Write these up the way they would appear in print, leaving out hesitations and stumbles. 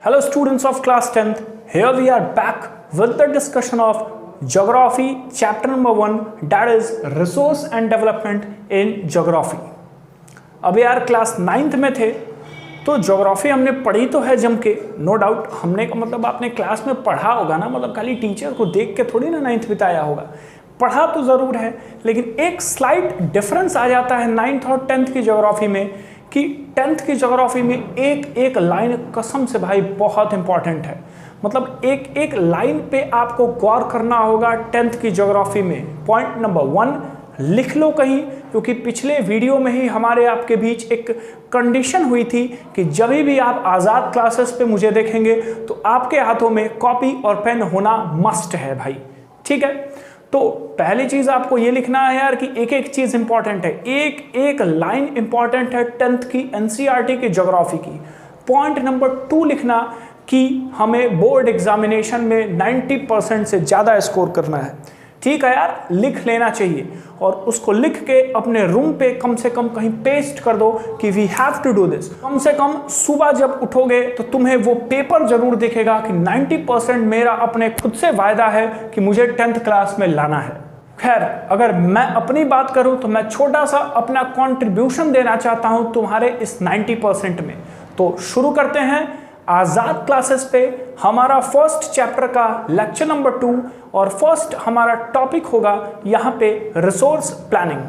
Hello students of class 10th, here we are back with the discussion of geography chapter number 1, that is resource and development in geography। अब यार class 9th में थे तो geography हमने पढ़ी तो है जम के, नो डाउट। हमने का मतलब आपने क्लास में पढ़ा होगा ना, मतलब खाली टीचर को देख के थोड़ी ना 9th बिताया होगा, पढ़ा तो ज़रूर है, लेकिन एक स्लाइट डिफरेंस आ जाता है 9th और 10th की ज्योग्राफी में कि 10th की ज्योग्राफी में एक एक लाइन कसम से भाई बहुत इंपॉर्टेंट है। मतलब एक एक लाइन पे आपको गौर करना होगा 10th की ज्योग्राफी में। पॉइंट नंबर 1 लिख लो कहीं, क्योंकि पिछले वीडियो में ही हमारे आपके बीच एक कंडीशन हुई थी कि जब भी आप आज़ाद क्लासेस पे मुझे देखेंगे तो आपके हाथों में कॉपी और पेन होना मस्ट है भाई, ठीक है। तो पहली चीज आपको ये लिखना है यार कि एक एक चीज इंपॉर्टेंट है, एक एक लाइन इंपॉर्टेंट है 10th की एनसीईआरटी की ज्योग्राफी की। पॉइंट नंबर 2 लिखना कि हमें बोर्ड एग्जामिनेशन में 90% से ज़्यादा स्कोर करना है, ठीक है यार, लिख लेना चाहिए और उसको लिख के अपने रूम पे कम से कम कहीं पेस्ट कर दो कि we have to do this. कम से कम सुबह जब उठोगे तो तुम्हें वो पेपर जरूर दिखेगा कि 90% मेरा अपने खुद से वायदा है कि मुझे 10th क्लास में लाना है। खैर, अगर मैं अपनी बात करूं तो मैं छोटा सा अपना कंट्रीब्यूशन देना चाहता हूं तुम्हारे इस 90% में। तो शुरू करते हैं आज़ाद क्लासेस पे हमारा फर्स्ट चैप्टर का लेक्चर नंबर 2 और फर्स्ट हमारा टॉपिक होगा यहाँ पे रिसोर्स प्लानिंग।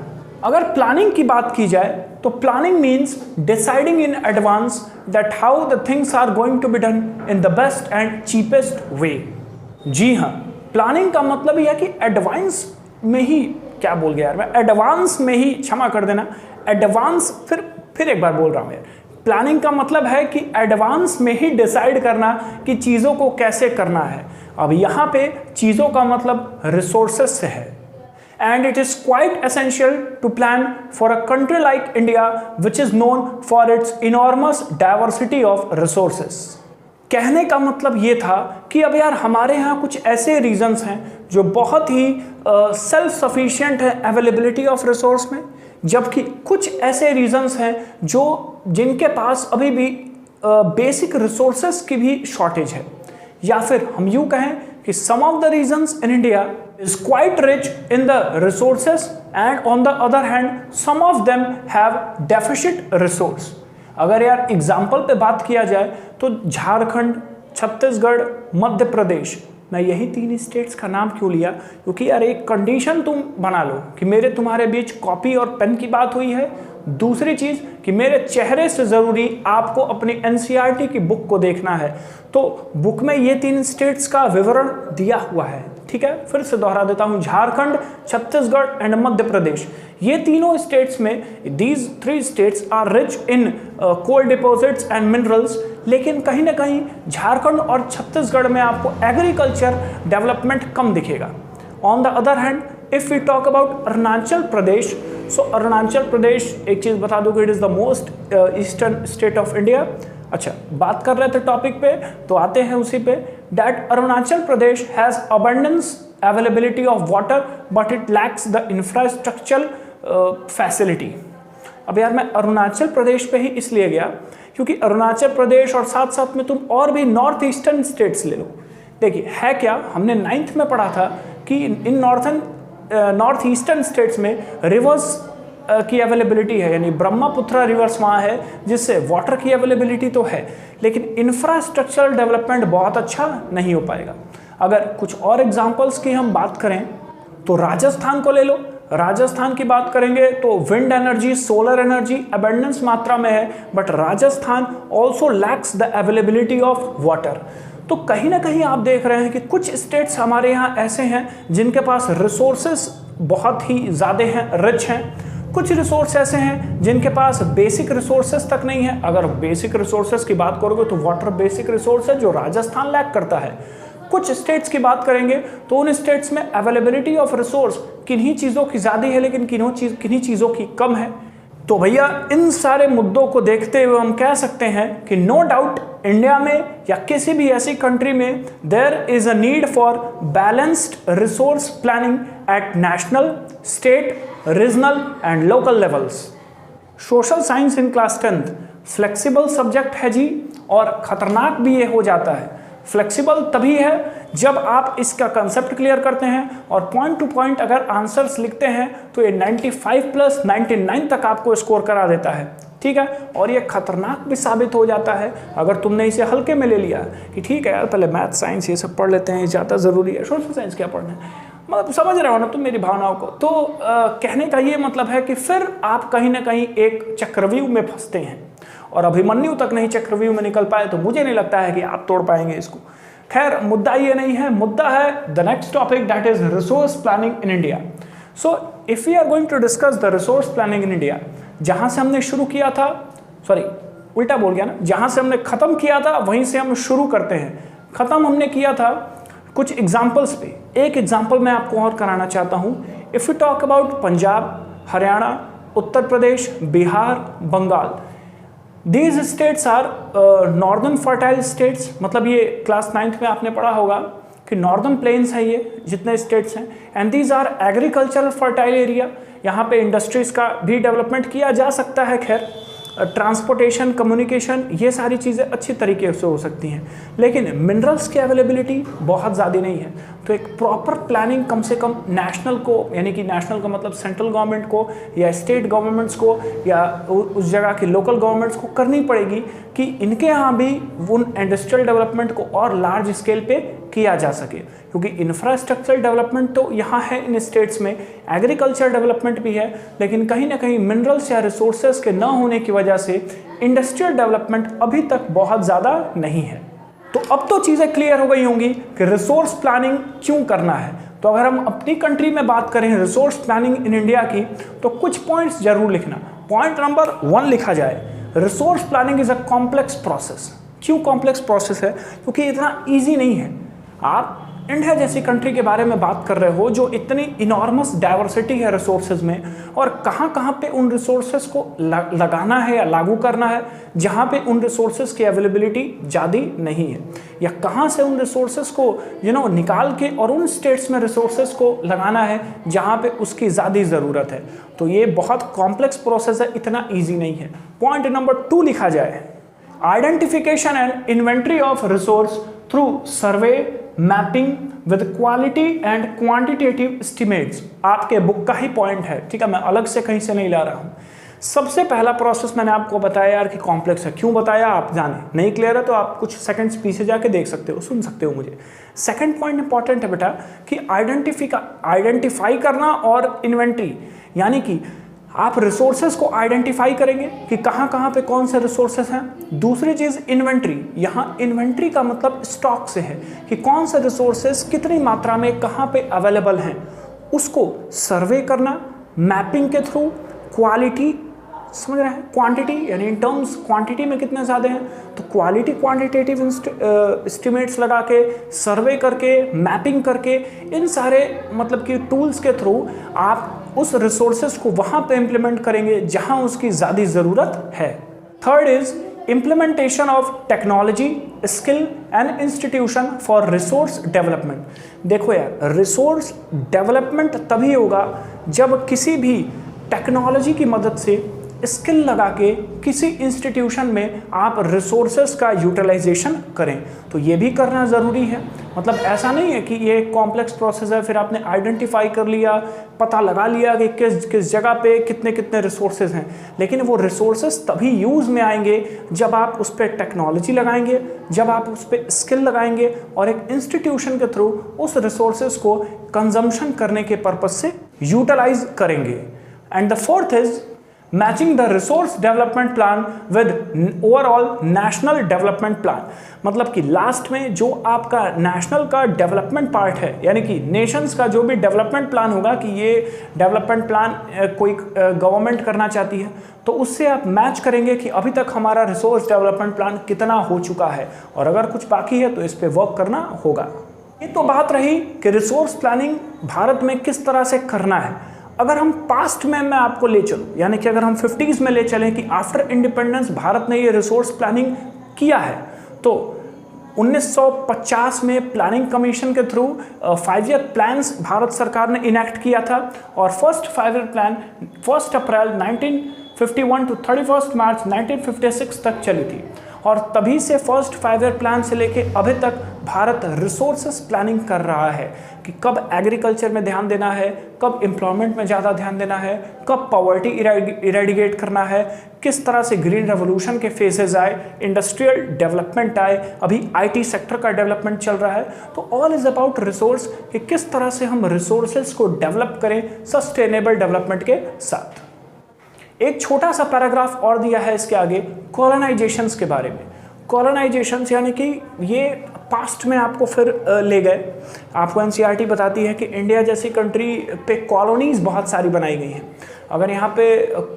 अगर प्लानिंग की बात की जाए तो planning means deciding in advance that how the things are going to be done in the best and cheapest way. जी हाँ, प्लानिंग का मतलब यह है कि एडवांस में ही, क्या बोल गया यार मैं, एडवांस में ही, क्षमा कर देना, एडवांस, फिर एक बार बोल रहा हूँ यार। प्लानिंग का मतलब है कि एडवांस में ही डिसाइड करना कि चीज़ों को कैसे करना है। अब यहाँ पे चीज़ों का मतलब रिसोर्सेस से है। And it is quite essential to plan for a country like India which is known for its enormous diversity of resources. कहने का मतलब ये था कि अब यार हमारे यहाँ कुछ ऐसे रीजन्स हैं जो बहुत ही सेल्फ सफिशिएंट है अवेलेबिलिटी ऑफ रिसोर्स में, जबकि कुछ ऐसे रीजंस हैं जिनके पास अभी भी बेसिक रिसोर्सेस की भी शॉर्टेज है। या फिर हम यूँ कहें कि some of the regions in India is quite rich in the resources and on the other hand some of them have deficit resource. अगर यार एग्जाम्पल पे बात किया जाए तो झारखंड, छत्तीसगढ़, मध्य प्रदेश, मैं यही 3 स्टेट्स का नाम क्यों लिया, क्योंकि यार एक कंडीशन तुम बना लो कि मेरे तुम्हारे बीच कॉपी और पेन की बात हुई है। दूसरी चीज़ कि मेरे चेहरे से ज़रूरी आपको अपनी एनसीईआरटी की बुक को देखना है, तो बुक में ये 3 स्टेट्स का विवरण दिया हुआ है, ठीक है। फिर से दोहरा देता हूँ, झारखंड, छत्तीसगढ़ एंड मध्य प्रदेश, ये तीनों स्टेट्स में these 3 states are rich in coal deposits and minerals. लेकिन कहीं ना कहीं झारखंड और छत्तीसगढ़ में आपको एग्रीकल्चर डेवलपमेंट कम दिखेगा। On the other hand if we talk about Arunachal Pradesh, so Arunachal Pradesh, एक चीज़ बता दूँ कि it is the most eastern state of India. अच्छा, बात कर रहे थे टॉपिक पे तो आते हैं उसी पे, that Arunachal Pradesh has abundance availability of water but it lacks the infrastructural facility. अब यार मैं अरुणाचल प्रदेश पे ही इसलिए गया क्योंकि अरुणाचल प्रदेश और साथ साथ में तुम और भी नॉर्थ ईस्टर्न स्टेट्स ले लो। देखिए है क्या, हमने 9th में पढ़ा था कि इन नॉर्थ ईस्टर्न स्टेट्स में रिवर्स की अवेलेबिलिटी है, यानी ब्रह्मपुत्र रिवर्स वहाँ है, जिससे वाटर की अवेलेबिलिटी तो है, लेकिन इंफ्रास्ट्रक्चरल डेवलपमेंट बहुत अच्छा नहीं हो पाएगा। अगर कुछ और एग्जांपल्स की हम बात करें तो राजस्थान को ले लो। राजस्थान की बात करेंगे तो wind energy, solar energy abundance मात्रा में है, but Rajasthan also lakhs the availability of water. तो कहीं ना कहीं आप देख रहे हैं कि कुछ स्टेट्स हमारे यहाँ ऐसे हैं जिनके पास रिसोर्सेस बहुत ही ज़्यादा हैं, रिच हैं। कुछ रिसोर्स ऐसे हैं जिनके पास बेसिक रिसोर्सेस तक नहीं है। अगर बेसिक रिसोर्सेस की बात करोगे तो वाटर बेसिक रिसोर्स है जो राजस्थान लैक करता है। कुछ स्टेट्स की बात करेंगे तो उन स्टेट्स में अवेलेबिलिटी ऑफ रिसोर्स किन्हीं चीज़ों की ज़्यादा है लेकिन किन्हीं चीज़ों की कम है। तो भैया इन सारे मुद्दों को देखते हुए हम कह सकते हैं कि नो डाउट इंडिया में या किसी भी ऐसी कंट्री में there is a need for balanced resource planning at national, state, regional and local levels. Social science in class 10th flexible subject है जी, और ख़तरनाक भी ये हो जाता है। फ्लेक्सिबल तभी है जब आप इसका कंसेप्ट क्लियर करते हैं और पॉइंट टू पॉइंट अगर आंसर्स लिखते हैं तो ये 95 प्लस 99 तक आपको स्कोर करा देता है, ठीक है। और ये खतरनाक भी साबित हो जाता है अगर तुमने इसे हल्के में ले लिया कि ठीक है यार पहले मैथ साइंस ये सब पढ़ लेते हैं, ज़्यादा ज़रूरी है, सोशल साइंस क्या पढ़ना है, मतलब समझ रहे हो ना तुम मेरी भावनाओं को। तो कहने का ये मतलब है कि फिर आप कहीं ना कहीं एक चक्रव्यूह में फंसते हैं और अभिमन्यु तक नहीं चक्रव्यूह में निकल पाए तो मुझे नहीं लगता है कि आप तोड़ पाएंगे इसको। खैर मुद्दा ये नहीं है, मुद्दा है the next topic that is resource planning in India. So if we are going to discuss the resource planning in India, जहां से हमने शुरू किया था, सॉरी उल्टा बोल गया ना, जहां से हमने खत्म किया था वहीं से हम शुरू करते हैं। खत्म हमने किया था कुछ एग्जाम्पल्स पे, एक एग्जाम्पल मैं आपको और कराना चाहता हूं। If you talk about Punjab, Haryana, Uttar Pradesh, Bihar, Bengal, these states are northern fertile states, मतलब ये क्लास 9th में आपने पढ़ा होगा कि नॉर्दर्न प्लेन्स है ये जितने स्टेट्स हैं, and these are agricultural fertile area. यहाँ पे इंडस्ट्रीज का भी डेवलपमेंट किया जा सकता है, खैर ट्रांसपोर्टेशन, कम्युनिकेशन, ये सारी चीज़ें अच्छी तरीके से हो सकती हैं, लेकिन मिनरल्स की अवेलेबिलिटी बहुत ज़्यादा नहीं है। तो एक प्रॉपर प्लानिंग कम से कम नेशनल को, यानी कि नेशनल का मतलब सेंट्रल गवर्नमेंट को या स्टेट गवर्नमेंट्स को या उस जगह की लोकल गवर्नमेंट्स को करनी पड़ेगी कि इनके यहाँ भी उन इंडस्ट्रियल डेवलपमेंट को और लार्ज स्केल पे किया जा सके, क्योंकि इंफ्रास्ट्रक्चरल डेवलपमेंट तो यहाँ है इन स्टेट्स में, एग्रीकल्चर डेवलपमेंट भी है, लेकिन कहीं ना कहीं मिनरल्स या रिसोर्सेज के न होने की वजह से इंडस्ट्रियल डेवलपमेंट अभी तक बहुत ज़्यादा नहीं है। तो अब तो चीज़ें क्लियर हो गई होंगी कि रिसोर्स प्लानिंग क्यों करना है। तो अगर हम अपनी कंट्री में बात करें रिसोर्स प्लानिंग इन इंडिया की, तो कुछ पॉइंट्स जरूर लिखना। पॉइंट नंबर 1 लिखा जाए, resource planning is a complex process. क्यों कॉम्प्लेक्स प्रोसेस है? क्योंकि इतना ईजी नहीं है। आप इंडिया जैसी कंट्री के बारे में बात कर रहे हो जो इतनी इनॉर्मस डाइवर्सिटी है रिसोर्सेज में, और कहाँ कहाँ पे उन रिसोर्सेज को लगाना है या लागू करना है जहाँ पे उन रिसोर्सेज की अवेलेबिलिटी ज़्यादा नहीं है, या कहाँ से उन रिसोर्सेज को निकाल के और उन स्टेट्स में रिसोर्सेज को लगाना है जहाँ पे उसकी ज़्यादा ज़रूरत है। तो ये बहुत कॉम्प्लेक्स प्रोसेस है, इतना ईजी नहीं है। पॉइंट नंबर 2 लिखा जाए, identification and inventory of resource through survey, mapping with quality and quantitative estimates. आपके बुक का ही पॉइंट है, ठीक है, मैं अलग से कहीं से नहीं ला रहा हूँ। सबसे पहला प्रोसेस मैंने आपको बताया यार कि कॉम्प्लेक्स है। क्यों बताया आप जाने, नहीं क्लियर है तो आप कुछ सेकंड्स पीछे जाके देख सकते हो, सुन सकते हो मुझे। सेकंड पॉइंट इंपॉर्टेंट है बेटा कि आइडेंटिफाई करना और इन्वेंट्री, यानी कि आप रिसोर्सेज को आइडेंटिफाई करेंगे कि कहाँ कहाँ पे कौन से रिसोर्सेज हैं। दूसरी चीज़ इन्वेंट्री, यहाँ इन्वेंट्री का मतलब स्टॉक से है कि कौन से रिसोर्सेज कितनी मात्रा में कहाँ पे अवेलेबल हैं, उसको सर्वे करना, मैपिंग के थ्रू, क्वालिटी, समझ रहे हैं, क्वांटिटी यानी इन टर्म्स क्वांटिटी में कितने ज़्यादा हैं, तो क्वालिटी क्वांटिटेटिव एस्टिमेट्स लगा के, सर्वे करके, मैपिंग करके, इन सारे मतलब कि टूल्स के थ्रू आप उस रिसोर्सेज को वहाँ पे इम्प्लीमेंट करेंगे जहाँ उसकी ज़्यादा ज़रूरत है। Third is implementation of technology, skill and institution for resource development. देखो यार, रिसोर्स डेवलपमेंट तभी होगा जब किसी भी टेक्नोलॉजी की मदद से, स्किल लगा के किसी इंस्टीट्यूशन में आप रिसोर्सेज का यूटिलाइजेशन करें। तो ये भी करना ज़रूरी है। मतलब ऐसा नहीं है कि ये कॉम्प्लेक्स प्रोसेस है, फिर आपने आइडेंटिफाई कर लिया, पता लगा लिया कि किस किस जगह पे कितने कितने रिसोर्सेज हैं, लेकिन वो रिसोर्सेज तभी यूज़ में आएंगे जब आप उस पर टेक्नोलॉजी लगाएंगे, जब आप उस पर स्किल लगाएंगे और एक इंस्टीट्यूशन के थ्रू उस रिसोर्सेज को कंजम्पशन करने के पर्पज से यूटिलाइज करेंगे। And the fourth is matching the resource development plan with overall national development plan. मतलब कि लास्ट में जो आपका नेशनल का डेवलपमेंट पार्ट है, यानी कि नेशंस का जो भी डेवलपमेंट प्लान होगा कि ये डेवलपमेंट प्लान कोई गवर्नमेंट करना चाहती है, तो उससे आप मैच करेंगे कि अभी तक हमारा रिसोर्स डेवलपमेंट प्लान कितना हो चुका है, और अगर कुछ बाकी है तो इस पर वर्क करना होगा। ये तो बात रही कि रिसोर्स प्लानिंग भारत में किस तरह से करना है। अगर हम पास्ट में मैं आपको ले चलूँ, यानी कि अगर हम 50s में ले चलें कि आफ्टर इंडिपेंडेंस भारत ने ये रिसोर्स प्लानिंग किया है, तो 1950 में प्लानिंग कमीशन के थ्रू 5 ईयर प्लान्स भारत सरकार ने इनेक्ट किया था, और first 5 year plan 1 April 1951 to 31 March 1956 तक चली थी। और तभी से फर्स्ट 5 ईयर प्लान से लेके अभी तक भारत रिसोर्सेस प्लानिंग कर रहा है कि कब एग्रीकल्चर में ध्यान देना है, कब एम्प्लॉयमेंट में ज़्यादा ध्यान देना है, कब पॉवर्टी इरेडिकेट करना है, किस तरह से ग्रीन रेवोल्यूशन के फेजेज आए, इंडस्ट्रियल डेवलपमेंट आए, अभी आईटी सेक्टर का डेवलपमेंट चल रहा है। तो ऑल इज अबाउट रिसोर्स कि किस तरह से हम रिसोर्सेज को डेवलप करें सस्टेनेबल डेवलपमेंट के साथ। एक छोटा सा पैराग्राफ और दिया है इसके आगे कॉलोनाइजेशंस के बारे में। कॉलोनाइजेशंस यानी कि ये पास्ट में आपको फिर ले गए। आपको एनसीईआरटी बताती है कि इंडिया जैसी कंट्री पे कॉलोनीज बहुत सारी बनाई गई हैं। अगर यहाँ पे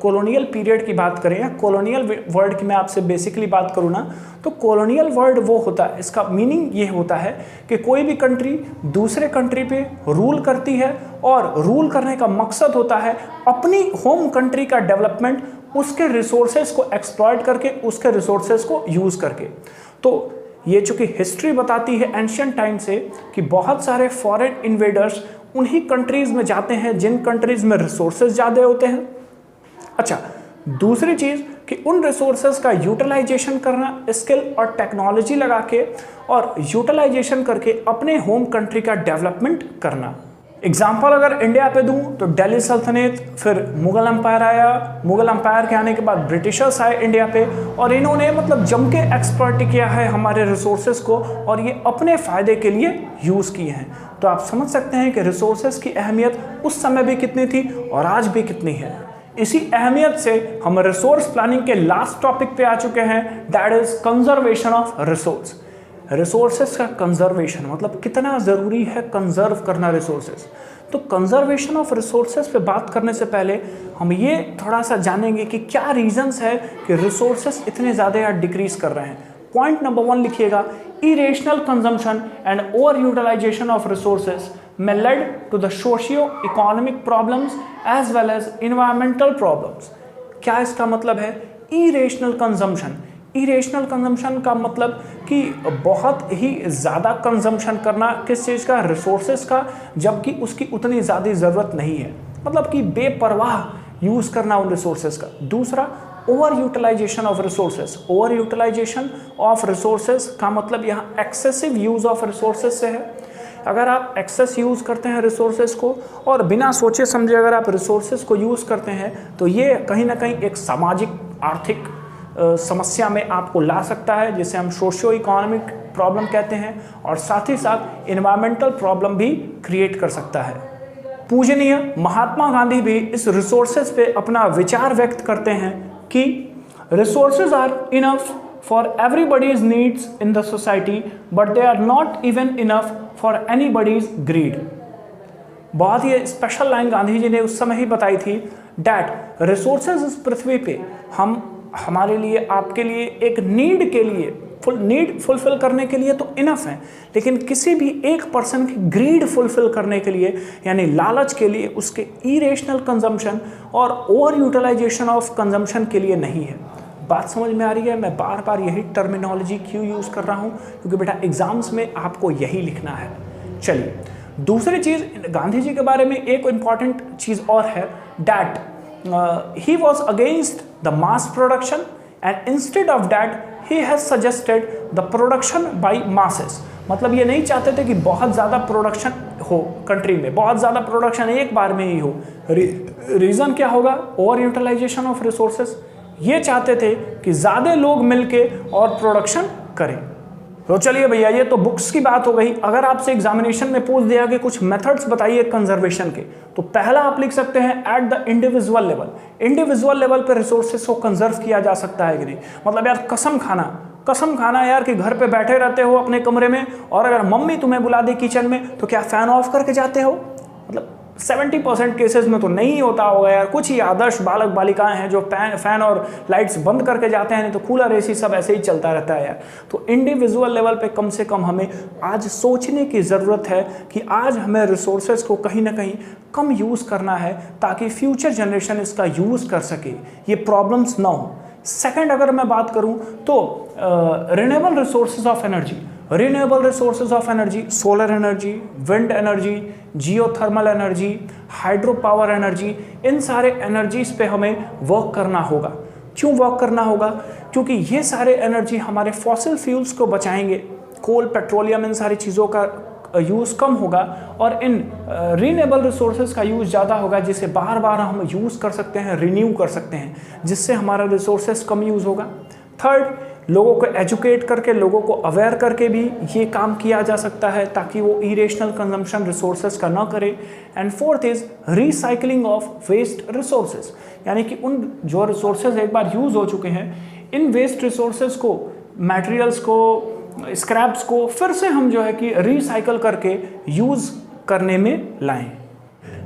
कॉलोनियल पीरियड की बात करें या कॉलोनियल वर्ड की मैं आपसे बेसिकली बात करूँ ना, तो कॉलोनियल वर्ड वो होता है, इसका मीनिंग ये होता है कि कोई भी कंट्री दूसरे कंट्री पे रूल करती है और रूल करने का मकसद होता है अपनी होम कंट्री का डेवलपमेंट, उसके रिसोर्सेज को एक्सप्लॉइट करके, उसके रिसोर्सेज को यूज़ करके। तो ये चूँकि हिस्ट्री बताती है एंशियंट टाइम से कि बहुत सारे फॉरेन इन्वेडर्स उन्हीं कंट्रीज़ में जाते हैं जिन कंट्रीज़ में रिसोर्सेज ज़्यादा होते हैं। अच्छा, दूसरी चीज़ कि उन रिसोर्सेज का यूटिलाइजेशन करना, स्किल और टेक्नोलॉजी लगा के और यूटिलाइजेशन करके अपने होम कंट्री का डेवलपमेंट करना। एग्जाम्पल अगर इंडिया पे दूं तो दिल्ली सल्तनत, फिर मुगल एम्पायर आया, मुगल एम्पायर के आने के बाद ब्रिटिशर्स आए इंडिया पे और इन्होंने मतलब जम के एक्सप्लॉइट किया है हमारे रिसोर्सेज को और ये अपने फ़ायदे के लिए यूज़ किए हैं। तो आप समझ सकते हैं कि रिसोर्सेज की अहमियत उस समय भी कितनी थी और आज भी कितनी है। इसी अहमियत से हम रिसोर्स प्लानिंग के लास्ट टॉपिक पे आ चुके हैं, that is conservation of resource. Resources का कंजर्वेशन मतलब कितना ज़रूरी है कंजर्व करना रिसोर्सेज। तो कंजर्वेशन ऑफ रिसोर्सेज पे बात करने से पहले हम ये थोड़ा सा जानेंगे कि क्या रीजंस है कि रिसोर्सेज इतने ज़्यादा या डिक्रीज कर रहे हैं। पॉइंट नंबर 1 लिखिएगा, irrational consumption and overutilization of resources may lead to the socio-economic problems as well as environmental problems। क्या इसका मतलब है irrational consumption? irrational consumption का मतलब कि बहुत ही ज़्यादा कंजम्पशन करना किस चीज़ का, रिसोर्सेज का, जबकि उसकी उतनी ज़्यादा ज़रूरत नहीं है, मतलब कि बेपरवाह यूज़ करना उन रिसोर्सेज का। दूसरा, over utilization of resources. Over utilization of resources का मतलब यहाँ एक्सेसिव यूज़ ऑफ रिसोर्सेज से है। अगर आप एक्सेस यूज़ करते हैं रिसोर्सेज को और बिना सोचे समझे अगर आप रिसोर्सेज को यूज़ करते हैं तो ये कहीं ना कहीं एक सामाजिक आर्थिक समस्या में आपको ला सकता है, जिसे हम सोशियो इकोनॉमिक प्रॉब्लम कहते हैं, और साथ ही साथ इन्वायरमेंटल प्रॉब्लम भी क्रिएट कर सकता है। पूजनीय महात्मा गांधी भी इस रिसोर्सेज पे अपना विचार व्यक्त करते हैं कि resources are enough for everybody's needs in the society but they are not even enough for anybody's greed. बहुत ही स्पेशल लाइन गांधी जी ने उस समय ही बताई थी, डैट रिसोर्सेज इस पृथ्वी पे हमारे लिए, आपके लिए, एक नीड के लिए, नीड फुलफिल करने के लिए तो इनफ है, लेकिन किसी भी एक पर्सन की ग्रीड फुलफिल करने के लिए यानी लालच के लिए, उसके इरेशनल कंजम्पशन और ओवर यूटिलाइजेशन ऑफ कंजम्पशन के लिए नहीं है। बात समझ में आ रही है? मैं बार बार यही टर्मिनोलॉजी क्यों यूज़ कर रहा हूँ, क्योंकि बेटा एग्जाम्स में आपको यही लिखना है। चलिए, दूसरी चीज़ गांधी जी के बारे में एक इम्पॉर्टेंट चीज़ और है, that he was against the mass production and instead of that he has suggested the production by masses। मतलब ये नहीं चाहते थे कि बहुत ज़्यादा प्रोडक्शन हो कंट्री में, बहुत ज़्यादा प्रोडक्शन एक बार में ही हो। रीज़न क्या होगा? Over utilization of resources. ये चाहते थे कि ज़्यादा लोग मिलके और प्रोडक्शन करें। तो चलिए भैया, ये तो बुक्स की बात हो गई। अगर आपसे एग्जामिनेशन में पूछ दिया कि कुछ मेथड्स बताइए कंजर्वेशन के, तो पहला आप लिख सकते हैं at the individual level. Individual level पे रिसोर्सेज को कंजर्व किया जा सकता है कि नहीं? मतलब यार कसम खाना यार कि घर पे बैठे रहते हो अपने कमरे में और अगर मम्मी तुम्हें बुला दे किचन में तो क्या फ़ैन ऑफ करके जाते हो? मतलब 70% केसेस में तो नहीं होता होगा यार। कुछ ही आदर्श बालक बालिकाएं हैं जो फैन और लाइट्स बंद करके जाते हैं, नहीं तो कूलर एसी सब ऐसे ही चलता रहता है यार। तो इंडिविजुअल लेवल पे कम से कम हमें आज सोचने की ज़रूरत है कि आज हमें रिसोर्सेज को कहीं ना कहीं कम यूज़ करना है ताकि फ्यूचर जनरेशन इसका यूज़ कर सके, ये प्रॉब्लम्स ना हो। सेकेंड, अगर मैं बात करूँ तो renewable resources of energy. Renewable resources of energy, solar energy, wind energy, geothermal energy, hydro power energy, इन सारे एनर्जीज पे हमें वर्क करना होगा। क्यों वर्क करना होगा? क्योंकि ये सारे एनर्जी हमारे फॉसिल फ्यूल्स को बचाएंगे, कोल, पेट्रोलियम, इन सारी चीज़ों का यूज़ कम होगा और इन रीनेबल रिसोर्सेज का यूज़ ज़्यादा होगा, जिसे बार बार हम यूज़ कर सकते हैं, रिन्यू कर सकते हैं, जिससे हमारा रिसोर्सेज कम यूज़ होगा। थर्ड, लोगों को एजुकेट करके, लोगों को अवेयर करके भी ये काम किया जा सकता है ताकि वो इरेशनल कंजम्पशन रिसोर्सेज का ना करें। And fourth is recycling of waste resources, यानी कि उन जो रिसोर्सेज एक बार यूज़ हो चुके हैं, इन वेस्ट रिसोर्सेज को, मटेरियल्स को, स्क्रैप्स को फिर से हम जो है कि रिसाइकल करके यूज़ करने में लाएं।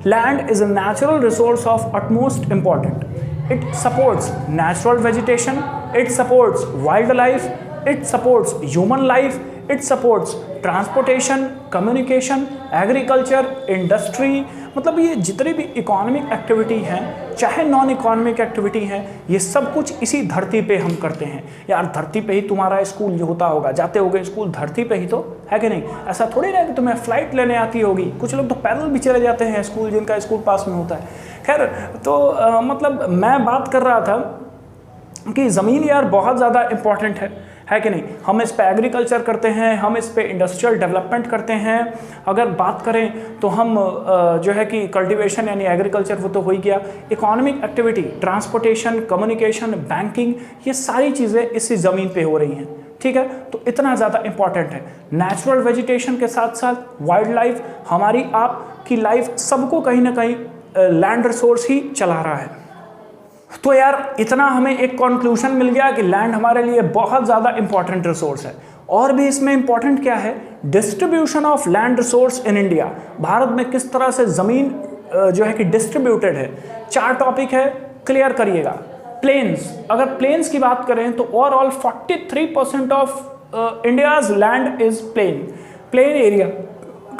Land is a natural resource of utmost important. It supports natural vegetation, it supports wildlife, it supports human life, it supports transportation, communication, agriculture, industry, मतलब ये जितनी भी इकोनॉमिक एक्टिविटी हैं, चाहे नॉन इकोनॉमिक एक्टिविटी हैं, ये सब कुछ इसी धरती पे हम करते हैं। यार धरती पे ही तुम्हारा स्कूल जो होता होगा, जाते होगे स्कूल धरती पे ही तो, है कि नहीं? ऐसा थोड़ी ना कि तुम्हें फ्लाइट लेने आती होगी, कुछ लोग तो पैदल भी चले जाते हैं स्कूल, जिनका स्कूल पास में होता है। खैर, तो मतलब मैं बात कर रहा था कि ज़मीन यार बहुत ज़्यादा इम्पॉर्टेंट है कि नहीं? हम इस पे एग्रीकल्चर करते हैं, हम इस पे इंडस्ट्रियल डेवलपमेंट करते हैं। अगर बात करें तो हम जो है कि कल्टीवेशन यानी एग्रीकल्चर वो तो हो ही गया, economic activity, transportation, communication, banking, ये सारी चीज़ें इसी ज़मीन पे हो रही हैं, ठीक है? तो इतना ज़्यादा इम्पॉर्टेंट है। नेचुरल वेजिटेशन के साथ साथ वाइल्ड लाइफ, हमारी आपकी लाइफ, सबको कहीं ना कहीं लैंड रिसोर्स ही चला रहा है। तो यार इतना हमें एक कंक्लूजन मिल गया कि लैंड हमारे लिए बहुत ज़्यादा इंपॉर्टेंट रिसोर्स है। और भी इसमें इंपॉर्टेंट क्या है, distribution of land resource in India, Bharat में किस तरह से ज़मीन जो है कि डिस्ट्रीब्यूटेड है। 4 टॉपिक है, क्लियर करिएगा। प्लेन्स, अगर प्लेन्स की बात करें तो overall 43% of India's land is plain. Plain area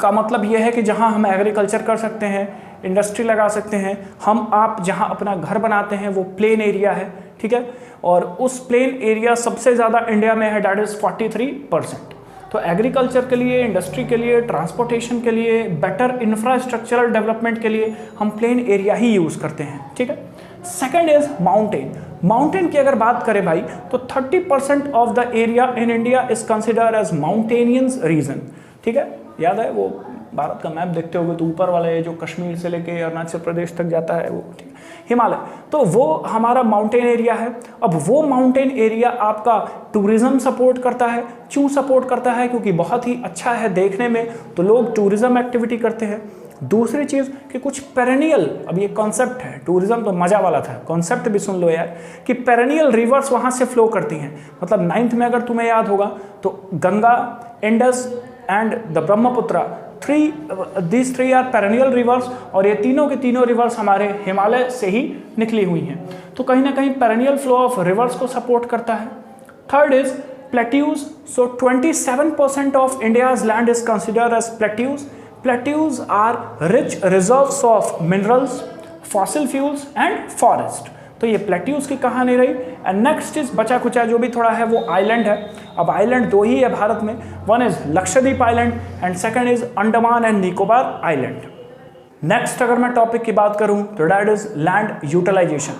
का मतलब यह है कि जहां हम एग्रीकल्चर कर सकते हैं, इंडस्ट्री लगा सकते हैं, हम आप जहां अपना घर बनाते हैं वो प्लेन एरिया है, ठीक है? और उस प्लेन एरिया सबसे ज़्यादा इंडिया में है, डैट इज़ 43%। तो एग्रीकल्चर के लिए, इंडस्ट्री के लिए, ट्रांसपोर्टेशन के लिए, बेटर इंफ्रास्ट्रक्चरल डेवलपमेंट के लिए हम प्लेन एरिया ही यूज़ करते हैं, ठीक है? Second is mountain. माउंटेन की अगर बात करें भाई तो 30% of the area in India is considered as mountainous region, ठीक है? याद है वो भारत का मैप देखते होगे तो ऊपर वाला है जो कश्मीर से लेके अरुणाचल प्रदेश तक जाता है, वो ठीक है, हिमालय, तो वो हमारा माउंटेन एरिया है। अब वो माउंटेन एरिया आपका टूरिज्म सपोर्ट करता है। क्यों सपोर्ट करता है? क्योंकि बहुत ही अच्छा है देखने में, तो लोग टूरिज्म एक्टिविटी करते हैं। दूसरी चीज़ कि कुछ पेरेनियल, अब ये कॉन्सेप्ट है, टूरिज्म तो मज़ा वाला था, कॉन्सेप्ट भी सुन लो यार, कि पेरेनियल रिवर्स वहाँ से फ्लो करती हैं। मतलब 9th में अगर तुम्हें याद होगा तो Ganga, Indus and the Brahmaputra, these three are perennial rivers, और ये तीनों के तीनों रिवर्स हमारे हिमालय से ही निकली हुई हैं, तो कहीं ना कहीं पेरेनियल फ्लो ऑफ रिवर्स को सपोर्ट करता है। Third is plateaus. So 27% of India's land is considered as plateaus. Plateaus are rich reserves of minerals, fossil fuels and forest. तो ये प्लेट्यूज की कहानी रही। एंड नेक्स्ट इज बचा कुचा जो भी थोड़ा है वो आइलैंड है। अब आइलैंड 2 ही है भारत में, one is Lakshadweep island and second is Andaman and Nicobar island. Next अगर मैं टॉपिक की बात करूं तो that is land utilization.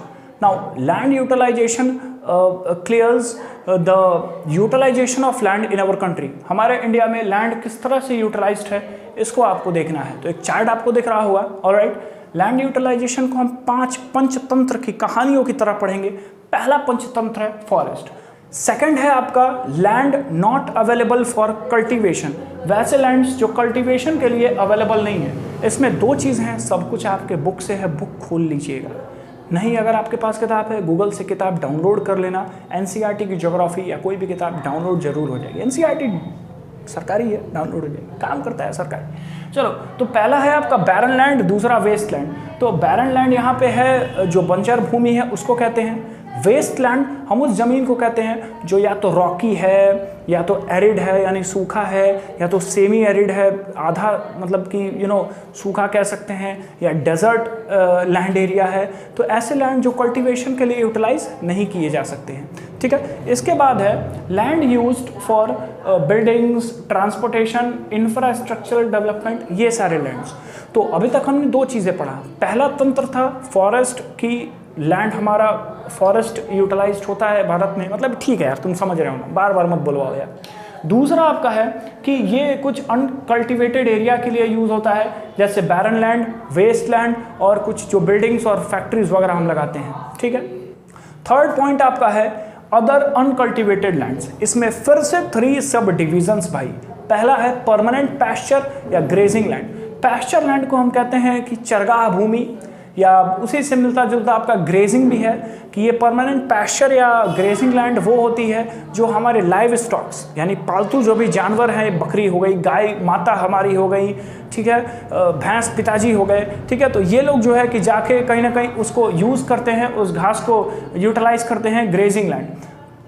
Now land utilization clears the utilization of land in our country. हमारे इंडिया में लैंड किस तरह से यूटिलाइज्ड है इसको आपको देखना है। तो एक चार्ट आपको दिख रहा होगा, ऑलराइट। लैंड यूटिलाइजेशन को हम 5 पंचतंत्र की कहानियों की तरह पढ़ेंगे। पहला पंचतंत्र है फॉरेस्ट। सेकंड है आपका land not available for cultivation, वैसे लैंड्स जो कल्टीवेशन के लिए अवेलेबल नहीं है। इसमें 2 चीज़ हैं, सब कुछ आपके बुक से है, बुक खोल लीजिएगा। नहीं अगर आपके पास किताब है, गूगल से किताब डाउनलोड कर लेना, एनसीईआरटी की ज्योग्राफी या कोई भी किताब डाउनलोड जरूर हो जाएगी। एनसीईआरटी सरकारी है, डाउनलोड हो जाएगी, काम करता है सरकारी। चलो, तो पहला है आपका बैरन लैंड, दूसरा वेस्ट लैंड। तो बैरन लैंड यहाँ पे है जो बंजर भूमि है उसको कहते हैं। वेस्ट लैंड हम उस ज़मीन को कहते हैं जो या तो रॉकी है, या तो एरिड है यानी सूखा है, या तो सेमी एरिड है, आधा मतलब कि सूखा कह सकते हैं, या डेजर्ट लैंड एरिया है। तो ऐसे लैंड जो कल्टीवेशन के लिए यूटिलाइज नहीं किए जा सकते हैं, ठीक है। इसके बाद है land used for buildings, transportation, infrastructural development, ये सारे लैंड्स। तो अभी तक हमने 2 चीज़ें पढ़ा। पहला तंत्र था फॉरेस्ट की, लैंड हमारा फॉरेस्ट यूटिलाइज्ड होता है भारत में, मतलब ठीक है यार, तुम समझ रहे हो ना, बार बार मत बुलवाओ यार। दूसरा आपका है कि ये कुछ अनकल्टिवेटेड एरिया के लिए यूज़ होता है, जैसे बैरन लैंड, वेस्ट लैंड और कुछ जो बिल्डिंग्स और फैक्ट्रीज वगैरह हम लगाते हैं, ठीक है। थर्ड पॉइंट आपका है अदर अनकल्टिवेटेड लैंड्स। इसमें फिर से 3 सब डिविजन्स भाई। पहला है परमानेंट पैस्चर या ग्रेजिंग लैंड। पैस्चर लैंड को हम कहते हैं कि चरगाह भूमि, या उसी से मिलता जुलता आपका ग्रेजिंग भी है कि ये परमानेंट पैस्चर या ग्रेजिंग लैंड वो होती है जो हमारे लाइव स्टॉक्स यानी पालतू जो भी जानवर हैं, बकरी हो गई, गाय माता हमारी हो गई, ठीक है, भैंस पिताजी हो गए, ठीक है, तो ये लोग जो है कि जाके कहीं ना कहीं उसको यूज़ करते हैं, उस घास को यूटिलाइज करते हैं, ग्रेजिंग लैंड।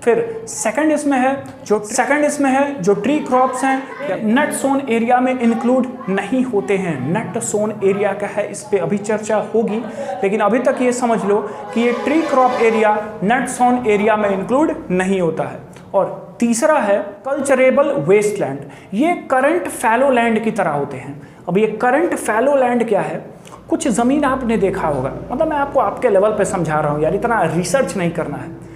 फिर सेकंड इसमें है जो ट्री क्रॉप्स हैं, नट सोन एरिया में इंक्लूड नहीं होते हैं। नट सोन एरिया का है, इस पे अभी चर्चा होगी, लेकिन अभी तक ये समझ लो कि ये ट्री क्रॉप एरिया नट सोन एरिया में इंक्लूड नहीं होता है। और तीसरा है कल्चरेबल वेस्ट लैंड। ये करंट फैलो लैंड की तरह होते हैं। अब ये करंट फैलो लैंड क्या है? कुछ ज़मीन आपने देखा होगा, मतलब मैं आपको आपके लेवल पे समझा रहा हूँ यार, इतना रिसर्च नहीं करना है।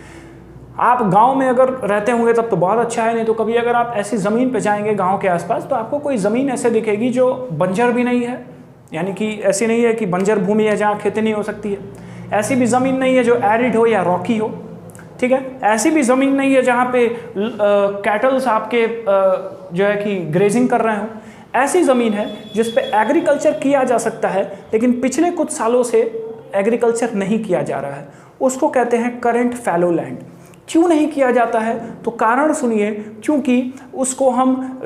आप गांव में अगर रहते होंगे तब तो बहुत अच्छा है, नहीं तो कभी अगर आप ऐसी ज़मीन पे जाएंगे गांव के आसपास तो आपको कोई ज़मीन ऐसे दिखेगी जो बंजर भी नहीं है, यानी कि ऐसी नहीं है कि बंजर भूमि है जहाँ खेती नहीं हो सकती है। ऐसी भी ज़मीन नहीं है जो एरिड हो या रॉकी हो, ठीक है। ऐसी भी ज़मीन नहीं है जहाँ पे कैटल्स आपके जो है कि ग्रेजिंग कर रहे हों। ऐसी ज़मीन है जिस पे एग्रीकल्चर किया जा सकता है, लेकिन पिछले कुछ सालों से एग्रीकल्चर नहीं किया जा रहा है, उसको कहते हैं करंट फैलो लैंड। क्यों नहीं किया जाता है? तो कारण सुनिए, क्योंकि उसको हम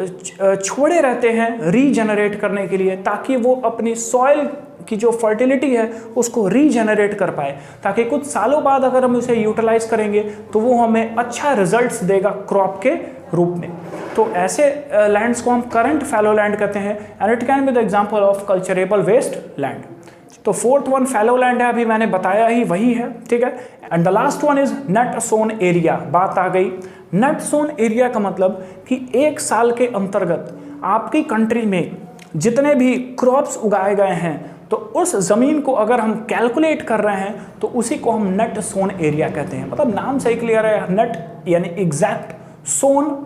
छोड़े रहते हैं रीजनरेट करने के लिए, ताकि वो अपनी सॉइल की जो फर्टिलिटी है उसको रीजनरेट कर पाए, ताकि कुछ सालों बाद अगर हम उसे यूटिलाइज करेंगे तो वो हमें अच्छा रिजल्ट्स देगा क्रॉप के रूप में। तो ऐसे लैंड्स को हम करंट फैलो लैंड कहते हैं, and it can be the example of culturable waste land. तो फोर्थ वन फैलो लैंड है, अभी मैंने बताया ही वही है, ठीक है। And the last one is net sown area. बात आ गई नट सोन एरिया का मतलब कि 1 साल के अंतर्गत आपकी कंट्री में जितने भी क्रॉप्स उगाए गए हैं, तो उस ज़मीन को अगर हम कैलकुलेट कर रहे हैं तो उसी को हम नट सोन एरिया कहते हैं। मतलब नाम से ही क्लियर है, नट यानी एग्जैक्ट, सोन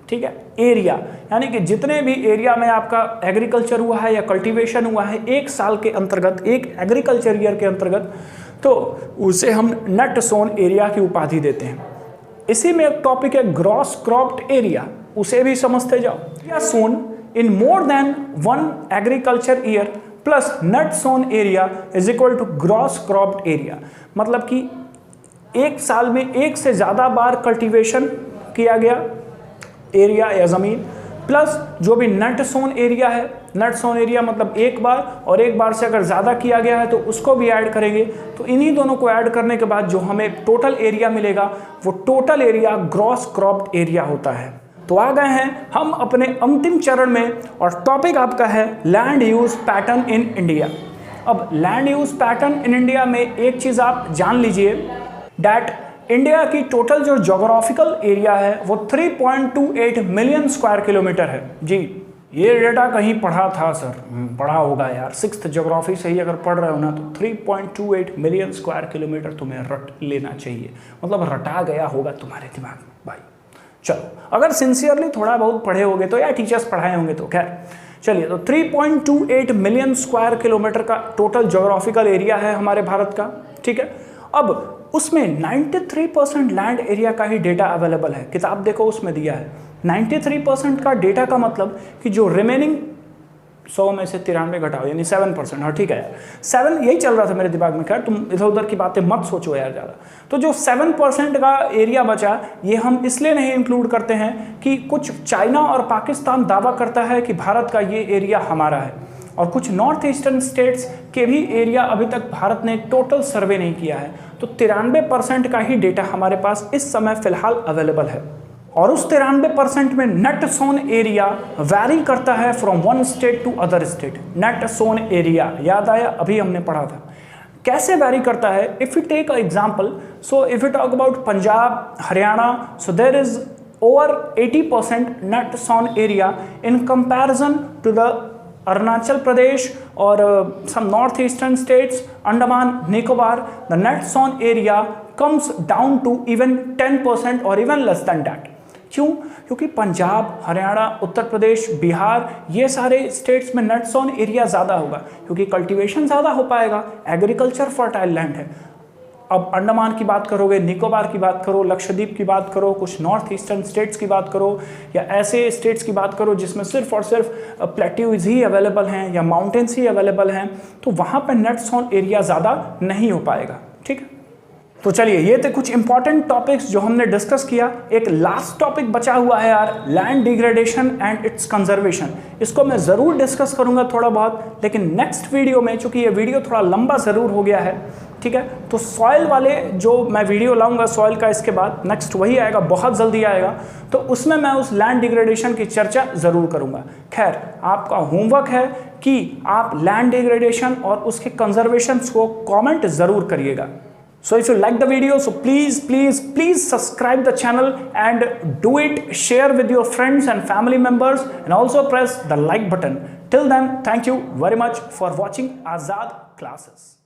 ठीक है, एरिया यानी कि जितने भी एरिया में आपका एग्रीकल्चर हुआ है या कल्टीवेशन हुआ है 1 साल के अंतर्गत, एक एग्रीकल्चर ईयर के अंतर्गत, तो उसे हम नट सोन एरिया की उपाधि देते हैं। इसी में एक टॉपिक है ग्रॉस क्रॉप्ड एरिया, उसे भी समझते जाओ। या sown in more than 1 agriculture year plus net sown area is equal to gross cropped area. मतलब कि 1 साल में 1 से ज़्यादा बार कल्टीवेशन किया गया एरिया या ज़मीन, प्लस जो भी नट सोन एरिया है, नट सोन एरिया मतलब 1 बार, और 1 बार से अगर ज़्यादा किया गया है तो उसको भी ऐड करेंगे। तो इन्हीं दोनों को ऐड करने के बाद जो हमें टोटल एरिया मिलेगा वो total area gross cropped area होता है। तो आ गए हैं हम अपने अंतिम चरण में, और टॉपिक आपका है land use pattern in India. अब land use pattern in India में एक चीज़ आप जान लीजिए, डैट इंडिया की टोटल जो जोग्राफिकल एरिया है वो 3.28 मिलियन स्क्वायर किलोमीटर है। जी, ये डेटा कहीं पढ़ा था सर, पढ़ा होगा यार, 6th ज्योग्राफी से ही अगर पढ़ रहे हो ना, तो 3.28 मिलियन स्क्वायर किलोमीटर तुम्हें रट लेना चाहिए, मतलब रटा गया होगा तुम्हारे दिमाग में भाई। चलो, अगर सिंसियरली थोड़ा बहुत पढ़े होगे तो, या टीचर्स पढ़ाए होंगे तो खैर चलिए। तो 3.28 मिलियन स्क्वायर किलोमीटर का टोटल ज्योग्राफिकल एरिया है हमारे भारत का, ठीक है। अब उसमें 93% लैंड एरिया का ही डेटा अवेलेबल है। किताब देखो उसमें दिया है 93% का डेटा का मतलब कि जो रिमेनिंग 100 में से 93 घटाओ यानी 7%। हाँ ठीक है यार, 7 यही चल रहा था मेरे दिमाग में, खैर तुम इधर उधर की बातें मत सोचो यार ज़्यादा। तो जो 7% का एरिया बचा, ये हम इसलिए नहीं इंक्लूड करते हैं कि कुछ चाइना और पाकिस्तान दावा करता है कि भारत का ये एरिया हमारा है, और कुछ नॉर्थ ईस्टर्न स्टेट्स के भी एरिया अभी तक भारत ने टोटल सर्वे नहीं किया है। तो 93% का ही डेटा हमारे पास इस समय फिलहाल अवेलेबल है, और उस 93% में नट सोन एरिया वैरी करता है from one state to other state. Net sown area याद आया, अभी हमने पढ़ा था कैसे वैरी करता है। If you take a example, so if you talk about Punjab, Haryana, so there is over 80% net sown area in comparison to the Arunachal Pradesh और some north eastern states, Andaman, Nicobar. The net zone area comes down to even 10% or even less than that. क्यों? क्योंकि पंजाब, हरियाणा, उत्तर प्रदेश, बिहार, ये सारे states में nuts on area ज़्यादा होगा क्योंकि cultivation ज़्यादा हो पाएगा, एग्रीकल्चर फर्टाइल लैंड है। अब अंडमान की बात करोगे, निकोबार की बात करो, लक्षद्वीप की बात करो, कुछ नॉर्थ ईस्टर्न स्टेट्स की बात करो, या ऐसे स्टेट्स की बात करो जिसमें सिर्फ और सिर्फ प्लेट्यूज ही अवेलेबल हैं या माउंटेन्स ही अवेलेबल हैं, तो वहाँ पर नट्स ऑन एरिया ज़्यादा नहीं हो पाएगा। ठीक है, तो चलिए ये थे कुछ इंपॉर्टेंट टॉपिक्स जो हमने डिस्कस किया। एक लास्ट टॉपिक बचा हुआ है यार, land degradation and it's conservation. इसको मैं ज़रूर डिस्कस करूंगा थोड़ा बहुत, लेकिन नेक्स्ट वीडियो में, चूंकि ये वीडियो थोड़ा लंबा ज़रूर हो गया है, ठीक है, तो सॉइल वाले जो मैं वीडियो लाऊंगा सॉइल का, इसके बाद नेक्स्ट वही आएगा, बहुत जल्दी आएगा, तो उसमें मैं उस लैंड डिग्रेडेशन की चर्चा ज़रूर करूंगा। खैर, आपका होमवर्क है कि आप लैंड डिग्रेडेशन और उसके कंजर्वेशन को कॉमेंट ज़रूर करिएगा। So if you like the video, so please subscribe the channel and do it, share with your friends and family members, and also press the like button. Till then, thank you very much for watching Azad Classes.